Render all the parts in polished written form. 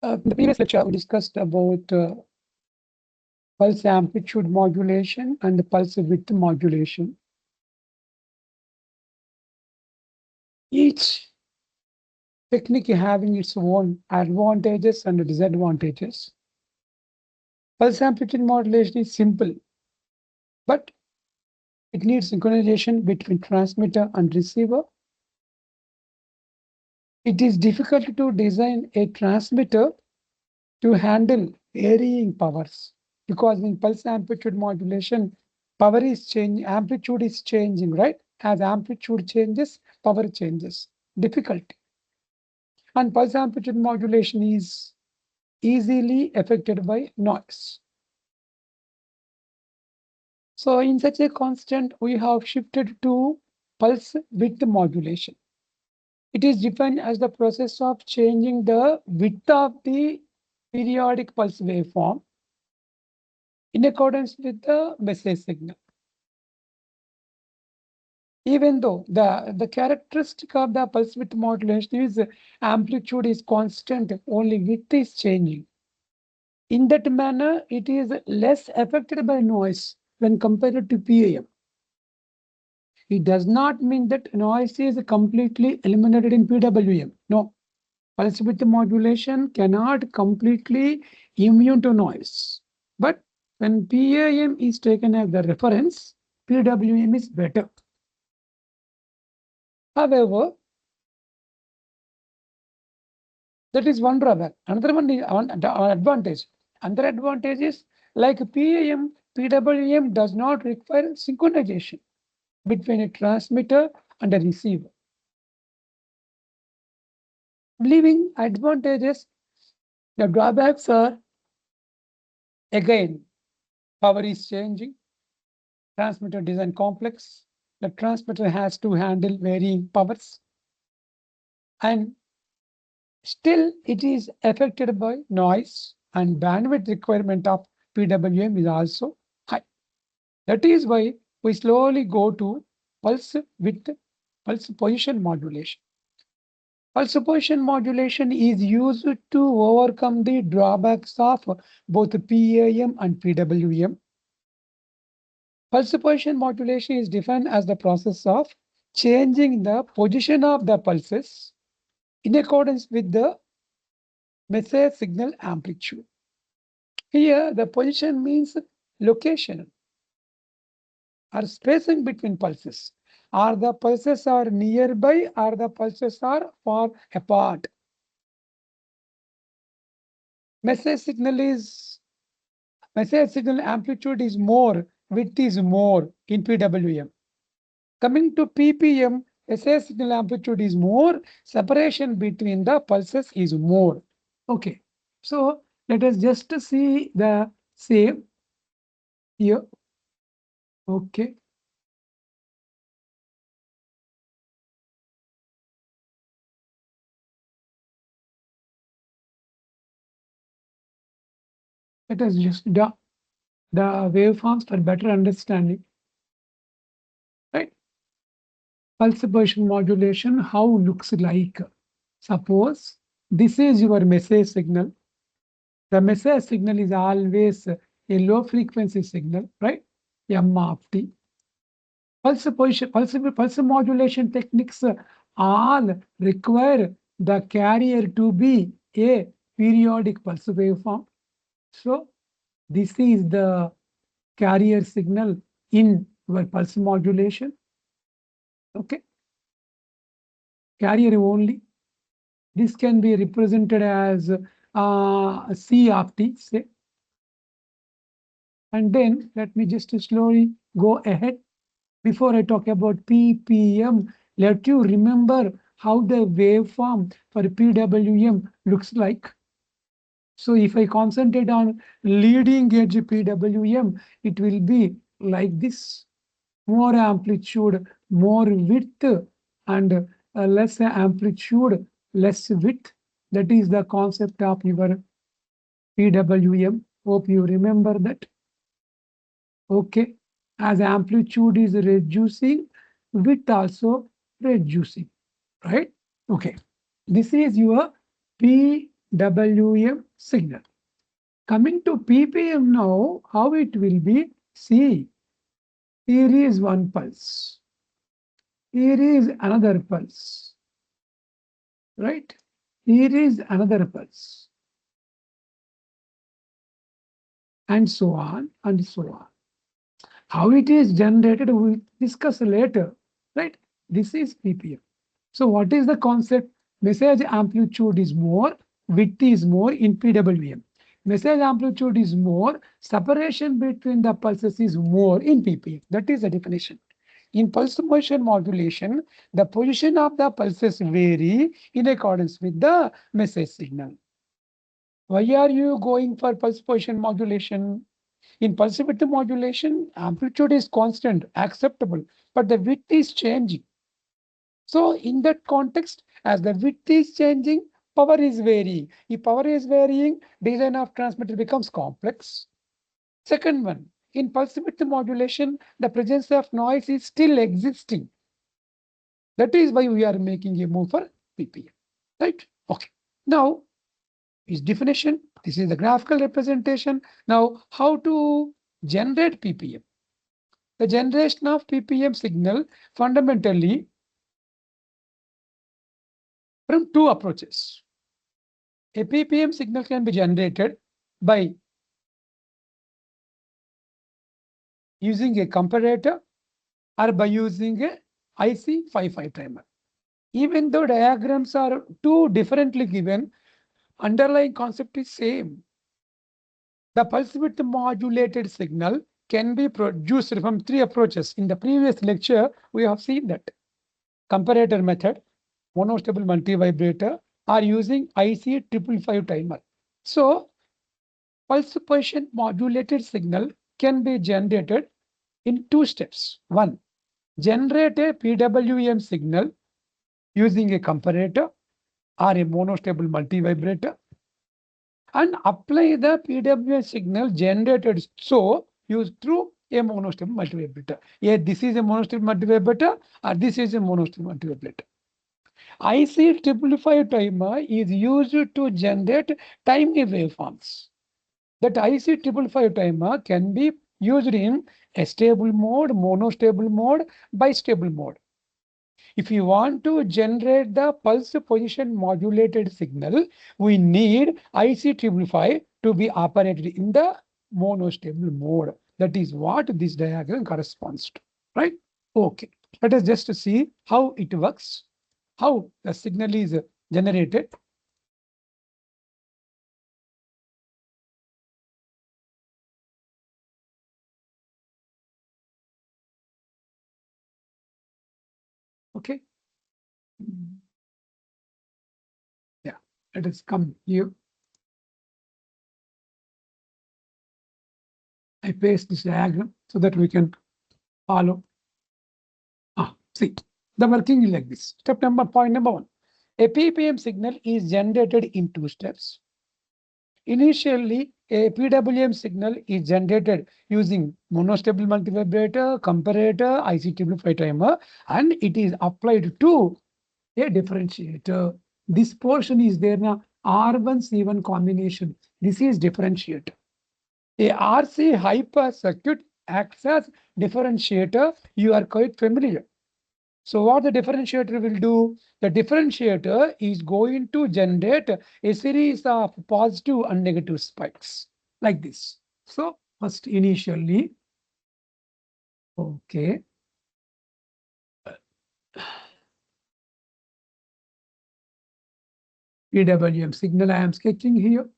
In the previous lecture, we discussed about pulse amplitude modulation and the pulse width modulation. Each technique having its own advantages and disadvantages. Pulse amplitude modulation is simple, but it needs synchronization between transmitter and receiver. It is difficult to design a transmitter to handle varying powers because in pulse amplitude modulation, power is changing, amplitude is changing, right? As amplitude changes, power changes. Difficult. And pulse amplitude modulation is easily affected by noise. So in such a constant, we have shifted to pulse width modulation. It is defined as the process of changing the width of the periodic pulse waveform in accordance with the message signal. Even though the characteristic of the pulse width modulation is amplitude is constant, only width is changing. In that manner, it is less affected by noise when compared to PAM. It does not mean that noise is completely eliminated in PWM. No, pulse width modulation cannot completely immune to noise. But when PAM is taken as the reference, PWM is better. However, that is one drawback. Another one is advantage. Another advantage is like PAM, PWM does not require synchronization between a transmitter and a receiver. Leaving advantages, the drawbacks are again, power is changing, transmitter design complex, the transmitter has to handle varying powers, and still it is affected by noise and bandwidth requirement of PWM is also high. That is why we slowly go to pulse width, pulse position modulation. Pulse position modulation is used to overcome the drawbacks of both PAM and PWM. Pulse position modulation is defined as the process of changing the position of the pulses in accordance with the message signal amplitude. Here, the position means location or spacing between pulses. Are the pulses are nearby or the pulses are far apart? Message signal amplitude is more, width is more in PWM. Coming to PPM, message signal amplitude is more, separation between the pulses is more. Okay, so let us just see the same here. Okay. Let us just the waveforms for better understanding. Right? Pulse position modulation, how looks like. Suppose this is your message signal. The message signal is always a low frequency signal, right? M of t. Pulse modulation techniques all require the carrier to be a periodic pulse waveform. So this is the carrier signal in your pulse modulation. Okay. Carrier only. This can be represented as C of t, say. And then let me just slowly go ahead. Before I talk about PPM, let you remember how the waveform for PWM looks like. So if I concentrate on leading edge PWM, it will be like this. More amplitude, more width, and less amplitude, less width. That is the concept of your PWM. Hope you remember that. Okay. As amplitude is reducing, width also reducing, right? Okay. This is your PWM. WM signal. Coming to ppm now, how it will be? See, here is one pulse. Here is another pulse. Right? Here is another pulse. And so on and so on. How it is generated, we'll discuss later. Right? This is ppm. So what is the concept? Message amplitude is more, width is more in PWM. Message amplitude is more, separation between the pulses is more in ppm. That is the definition. In pulse motion modulation, the position of the pulses vary in accordance with the message signal. Why are you going for pulse position modulation? In pulse width modulation, amplitude is constant, acceptable, but the width is changing. So in that context, as the width is changing, power is varying. If power is varying, design of transmitter becomes complex. Second one, in pulse width modulation, the presence of noise is still existing. That is why we are making a move for ppm. Right? Okay. Now, is definition. This is the graphical representation. Now, how to generate ppm? The generation of ppm signal fundamentally from two approaches. A ppm signal can be generated by using a comparator or by using a IC55 timer. Even though diagrams are too differently given, underlying concept is same. The pulse width modulated signal can be produced from three approaches. In the previous lecture, we have seen that. Comparator method, monostable multivibrator, are using IC555 timer. So, pulse position modulated signal can be generated in two steps. One, generate a PWM signal using a comparator or a monostable multivibrator and apply the PWM signal generated so used through a monostable multivibrator. Yeah, this is a monostable multivibrator or this is a monostable multivibrator. IC555 timer is used to generate timely waveforms. That IC555 timer can be used in a stable mode, monostable mode, bistable mode. If you want to generate the pulse position modulated signal, we need IC555 to be operated in the monostable mode. That is what this diagram corresponds to, right? Okay, let us just see how it works, how the signal is generated. Okay. Yeah, let us come here. I paste this diagram so that we can follow. See, the working is like this. Step number, point number one. A ppm signal is generated in two steps. Initially, a PWM signal is generated using monostable multivibrator, comparator, IC555 timer, and it is applied to a differentiator. This portion is there now, R1C1 combination. This is differentiator. A RC hyper circuit acts as differentiator. You are quite familiar. So what the differentiator will do? The differentiator is going to generate a series of positive and negative spikes like this. So first initially, okay. PWM signal I am sketching here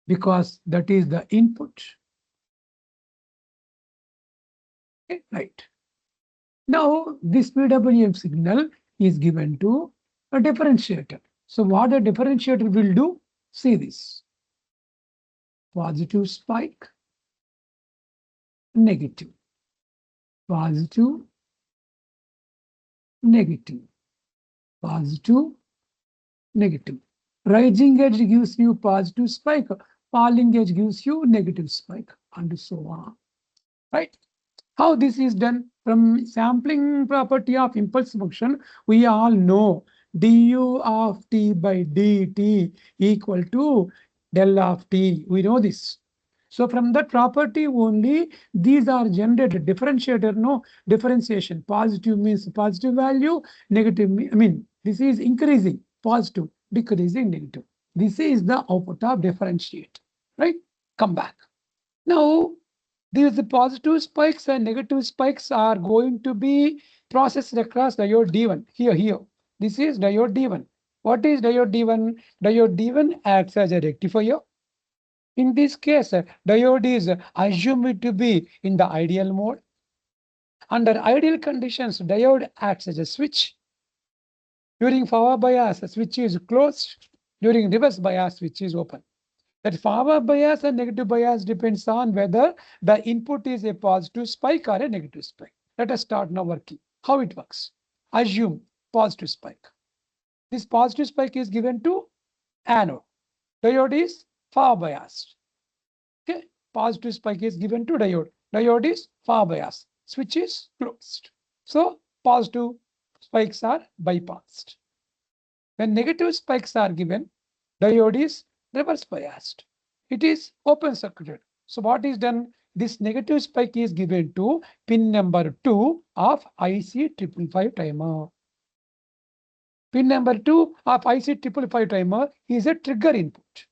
because that is the input. Okay, right. Now this PWM signal is given to a differentiator. So what the differentiator will do? See this. Positive spike, negative, positive, negative, positive, negative. Rising edge gives you positive spike, falling edge gives you negative spike, and so on. Right? How this is done? From sampling property of impulse function, we all know du of t by dt equal to del of t. We know this. So from that property only, these are generated. Differentiator, no differentiation. Positive means positive value, negative, I mean, this is increasing, positive, decreasing, negative. This is the output of differentiate, right? Come back. Now, these positive spikes and negative spikes are going to be processed across diode D1. Here. This is diode D1. What is diode D1? Diode D1 acts as a rectifier. In this case, diode is assumed to be in the ideal mode. Under ideal conditions, diode acts as a switch. During forward bias, the switch is closed. During reverse bias, switch is open. That forward bias and negative bias depends on whether the input is a positive spike or a negative spike. Let us start now working. How it works? Assume positive spike. This positive spike is given to anode. Diode is forward biased. Okay, positive spike is given to diode. Diode is forward biased. Switch is closed. So positive spikes are bypassed. When negative spikes are given, diode is reverse biased. It is open circuited. So what is done? This negative spike is given to pin number 2 of IC555 timer. Pin number 2 of IC555 timer is a trigger input.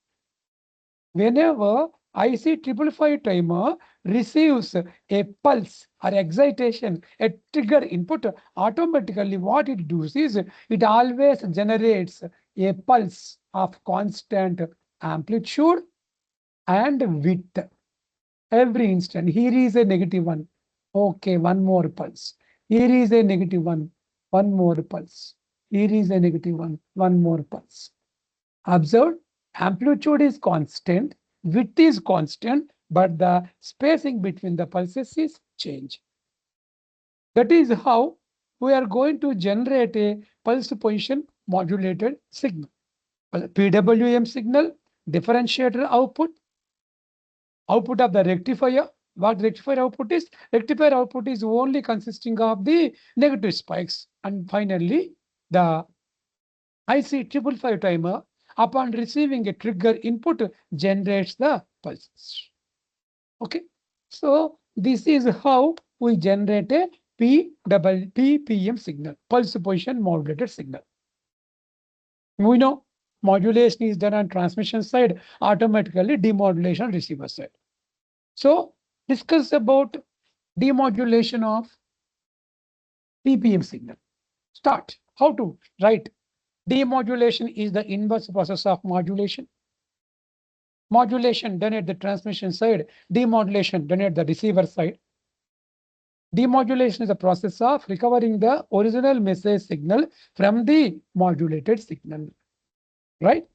Whenever IC555 timer receives a pulse or excitation, a trigger input, automatically what it does is it always generates a pulse of constant amplitude and width. Every instant, here is a negative one. Okay, one more pulse. Here is a negative one more pulse. Here is a negative one more pulse. Observe, amplitude is constant, width is constant, but the spacing between the pulses is changed. That is how we are going to generate a pulse position modulated signal. PWM signal, differentiator output of the rectifier. What rectifier output is? Rectifier output is only consisting of the negative spikes. And finally, the IC555 timer, upon receiving a trigger input, generates the pulses. Okay, so this is how we generate a PPM signal, pulse position modulated signal. We know modulation is done on transmission side, automatically demodulation receiver side. So discuss about demodulation of PPM signal. Start. How to write? Demodulation is the inverse process of modulation. Modulation done at the transmission side, demodulation done at the receiver side. Demodulation is a process of recovering the original message signal from the modulated signal. Right?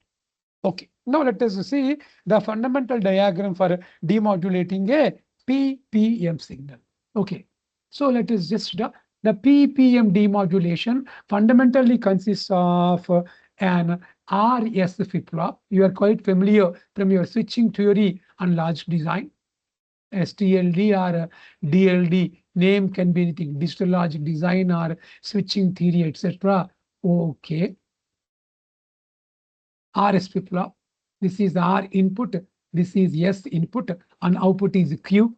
Okay. Now let us see the fundamental diagram for demodulating a PPM signal. Okay. So let us just the PPM demodulation fundamentally consists of an RS flip-flop. You are quite familiar from your switching theory and logic design. STLD or DLD, name can be anything, digital logic design or switching theory, etc. Okay. RS flip-flop. This is R input, this is S input, and output is Q.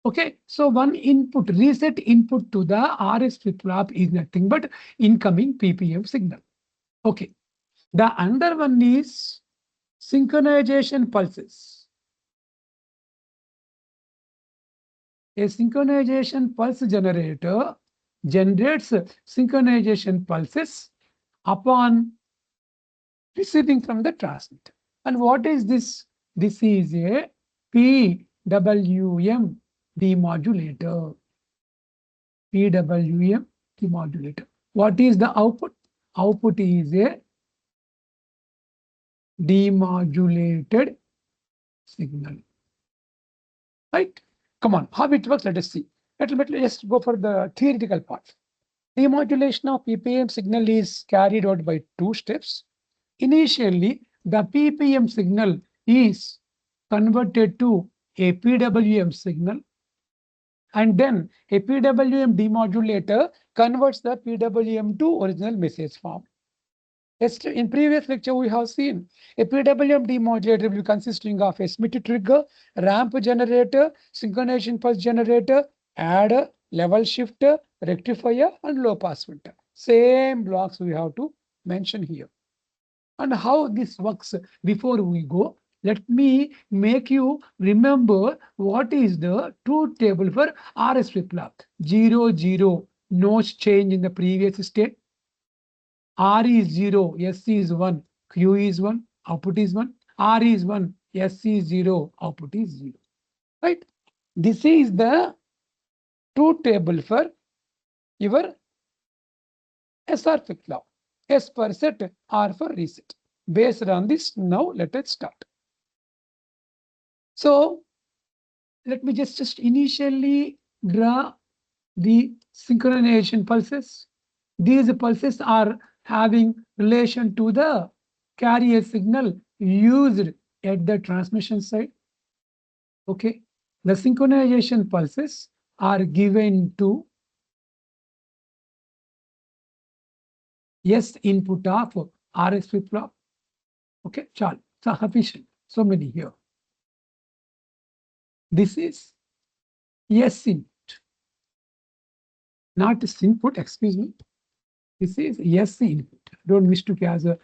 Okay, so one input, reset input to the RS flip-flop is nothing but incoming PPM signal. Okay, the another one is synchronization pulses. A synchronization pulse generator generates synchronization pulses upon receiving from the transmitter. And what is this? This is a PWM demodulator. PWM demodulator. What is the output? Output is a demodulated signal. Right? Come on, how it works, let us see. Let's just go for the theoretical part. Demodulation of PPM signal is carried out by two steps. Initially, the PPM signal is converted to a PWM signal, and then a PWM demodulator converts the PWM to original message form. In previous lecture, we have seen a PWM demodulator will be consisting of a Smith trigger, ramp generator, synchronization pulse generator, adder, level shifter, rectifier, and low pass filter. Same blocks we have to mention here. And how this works before we go, let me make you remember what is the truth table for RS flip-flop. 0, 0, no change in the previous state. R is 0, S is 1, Q is 1, output is 1, R is 1, S is 0, output is 0. Right? This is the truth table for your SR flip-flop. S for set, R for reset. Based on this, now let us start. So let me just initially draw the synchronization pulses. These pulses are having relation to the carrier signal used at the transmission side. Okay, the synchronization pulses are given to S input of RS flip-flop. Okay, Charles, sufficient. So many here. This is S input, not S input, excuse me. This is S input. Don't mistake as a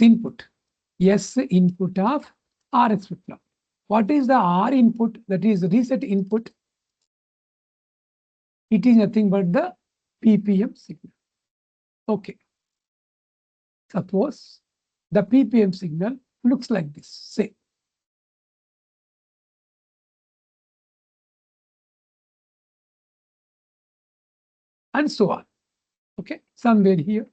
input. S input of RS flip-flop. What is the R input? That is reset input. It is nothing but the PPM signal. Okay. Suppose the PPM signal looks like this. Say. And so on. Okay. Somewhere here.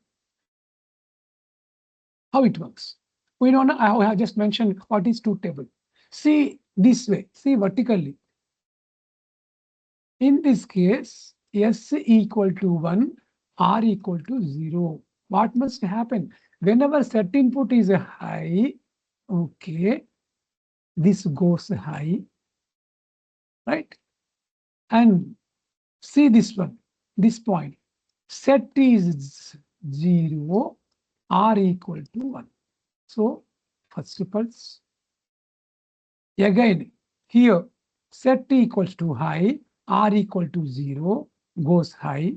How it works. We don't know. I have just mentioned what is truth table. See this way. See vertically. In this case, S equal to 1, R equal to 0. What must happen? Whenever set input is high, okay, this goes high, right? And see this one, this point. Set is 0, R equal to 1. So, first pulse. Again, here, set equals to high, R equal to 0, goes high.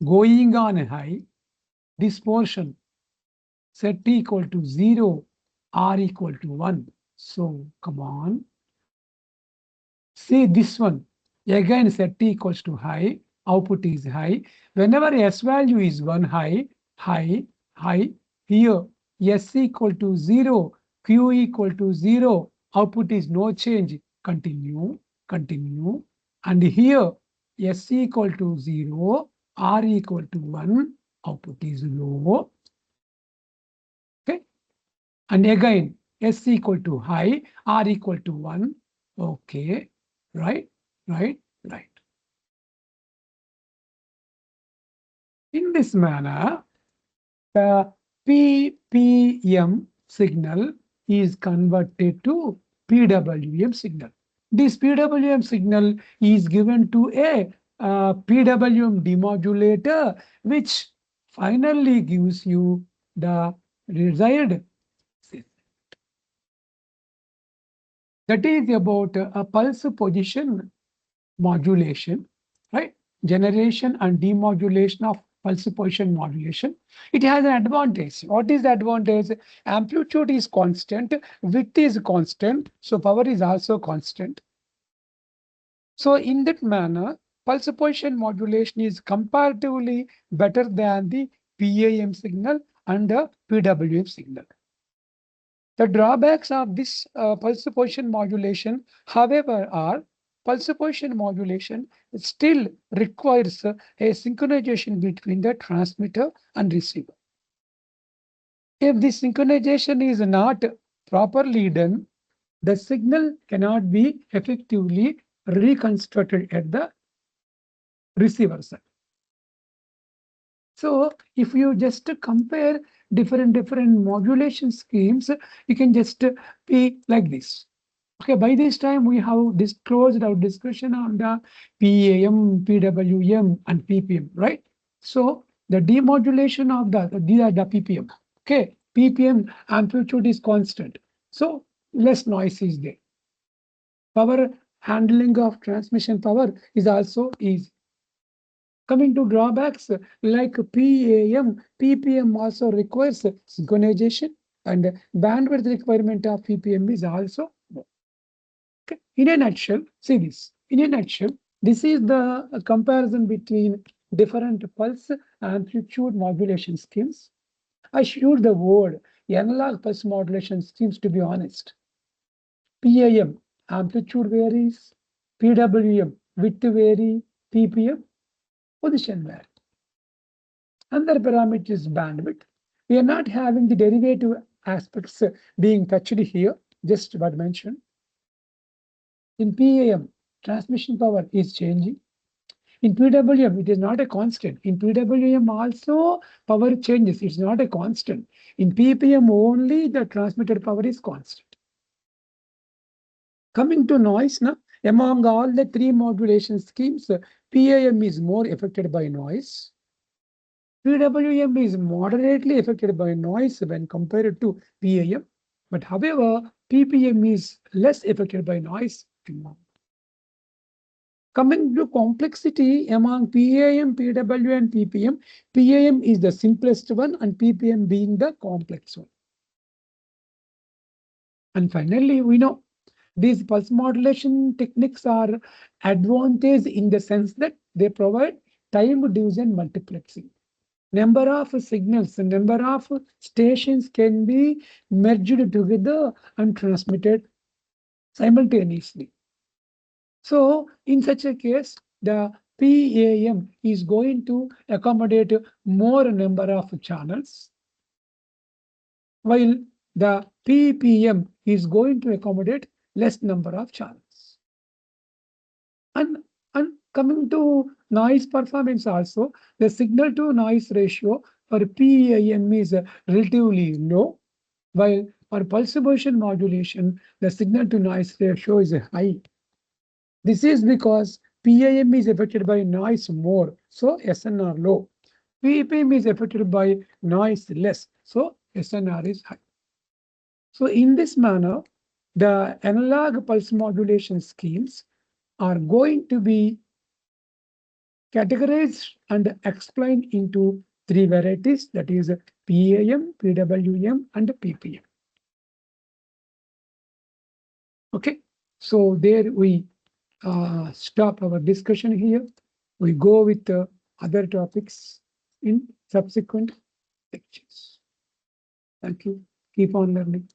Going on high, this portion set equal to 0, R equal to 1. So come on. See this one. Again, set equals to high, output is high. Whenever S value is 1 high, high, high, here S equal to 0, Q equal to 0, output is no change. Continue, continue. And here S equal to 0, R equal to 1, output is low. Okay. And again, S equal to high, R equal to 1. Okay. Right, right, right. In this manner, the PPM signal is converted to PWM signal. This PWM signal is given to a PWM demodulator, which finally gives you the desired signal. That is about a pulse position modulation, right? Generation and demodulation of pulse position modulation. It has an advantage. What is the advantage? Amplitude is constant, width is constant, so power is also constant. So in that manner, pulse position modulation is comparatively better than the PAM signal and the PWM signal. The drawbacks of this pulse position modulation, however, are pulse position modulation still requires a synchronization between the transmitter and receiver. If this synchronization is not properly done, the signal cannot be effectively reconstructed at the receiver side. So if you just compare different modulation schemes, you can just be like this. Okay, by this time we have disclosed our discussion on the PAM, PWM, and PPM, right? So The demodulation of these are the ppm. Okay, ppm amplitude is constant, so less noise is there. Power handling of transmission power is also easy. Coming to drawbacks, like PAM, PPM also requires synchronization, and bandwidth requirement of PPM is also more. Okay. In a nutshell, see this. In a nutshell, this is the comparison between different pulse amplitude modulation schemes. I should the word analog pulse modulation schemes, to be honest. PAM, amplitude varies. PWM, width vary. PPM, position vary. Another parameter is bandwidth. We are not having the derivative aspects being touched here, just what mentioned. In PAM, transmission power is changing. In PWM, it is not a constant. In PWM also, power changes. It's not a constant. In PPM only, the transmitted power is constant. Coming to noise, now, among all the three modulation schemes, PAM is more affected by noise. PWM is moderately affected by noise when compared to PAM, but however, PPM is less affected by noise. Coming to complexity among PAM, PW, and PPM, PAM is the simplest one, and PPM being the complex one. And finally, we know these pulse modulation techniques are advantage in the sense that they provide time division multiplexing. Number of signals, number of stations can be merged together and transmitted simultaneously. So in such a case, the PAM is going to accommodate more number of channels, while the PPM is going to accommodate less number of channels. And, and coming to noise performance also, the signal to noise ratio for PAM is relatively low, while for pulse motion modulation, the signal to noise ratio is high. This is because PAM is affected by noise more, so SNR low. PPM is affected by noise less, so SNR is high. So in this manner, the analog pulse modulation schemes are going to be categorized and explained into three varieties, that is PAM, PWM, and PPM. Okay, so there we stop our discussion here. We go with other topics in subsequent lectures. Thank you. Keep on learning.